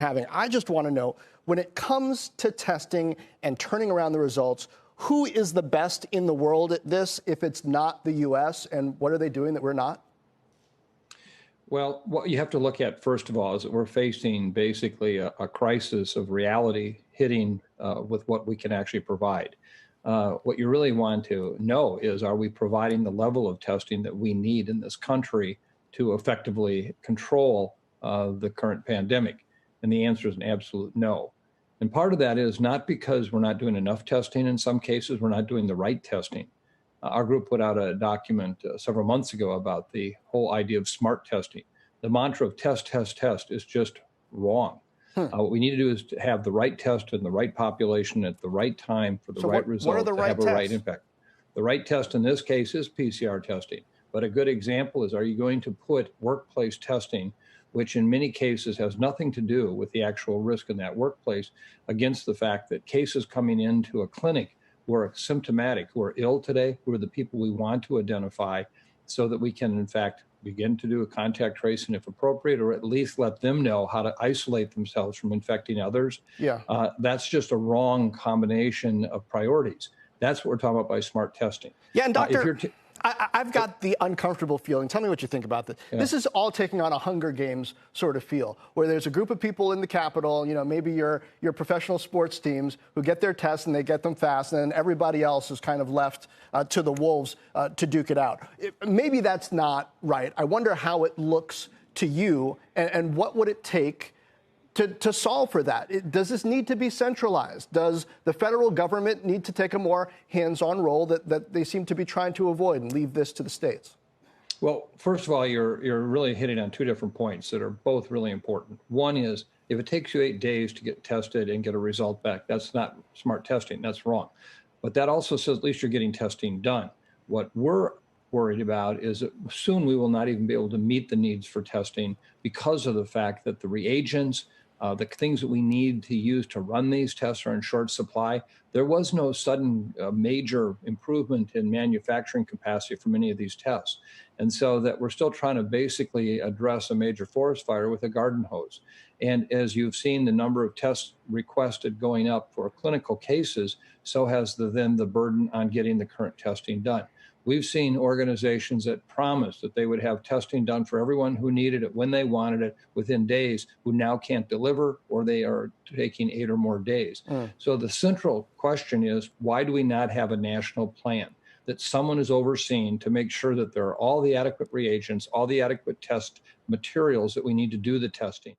having. I just want to know, when it comes to testing and turning around the results, who is the best in the world at this if it's not the U.S., and what are they doing that we're not? Well, what you have to look at, first of all, is that we're facing basically a crisis of reality hitting with what we can actually provide. What you really want to know is, are we providing the level of testing that we need in this country to effectively control the current pandemic? And the answer is an absolute no. And part of that is not because we're not doing enough testing. In some cases, we're not doing the right testing. Our group put out a document several months ago about the whole idea of smart testing. The mantra of test, test, test is just wrong. What we need to do is to have the right test in the right population at the right time for the right result to have a right impact. The right test in this case is PCR testing. But a good example is, are you going to put workplace testing, which in many cases has nothing to do with the actual risk in that workplace, against the fact that cases coming into a clinic who are symptomatic, who are ill today, who are the people we want to identify, so that we can, in fact, begin to do a contact tracing if appropriate, or at least let them know how to isolate themselves from infecting others. That's just a wrong combination of priorities. That's what we're talking about by smart testing. Yeah, and Doctor, I've got the uncomfortable feeling. Tell me what you think about this. Yeah. This is all taking on a Hunger Games sort of feel, where there's a group of people in the Capitol, maybe your professional sports teams, who get their tests and they get them fast, and then everybody else is kind of left to the wolves to duke it out. Maybe that's not right. I wonder how it looks to you, and what would it take to solve for that? Does this need to be centralized? Does the federal government need to take a more hands-on role that they seem to be trying to avoid and leave this to the states? Well, first of all, you're really hitting on two different points that are both really important. One is, if it takes you 8 days to get tested and get a result back, that's not smart testing. That's wrong. But that also says at least you're getting testing done. What we're worried about is that soon we will not even be able to meet the needs for testing because of the fact that the reagents, the things that we need to use to run these tests are in short supply. There was no sudden major improvement in manufacturing capacity for many of these tests. And so that we're still trying to basically address a major forest fire with a garden hose. And as you've seen the number of tests requested going up for clinical cases, so has then the burden on getting the current testing done. We've seen organizations that promised that they would have testing done for everyone who needed it when they wanted it within days, who now can't deliver, or they are taking 8 or more days. So the central question is, why do we not have a national plan that someone is overseeing to make sure that there are all the adequate reagents, all the adequate test materials that we need to do the testing?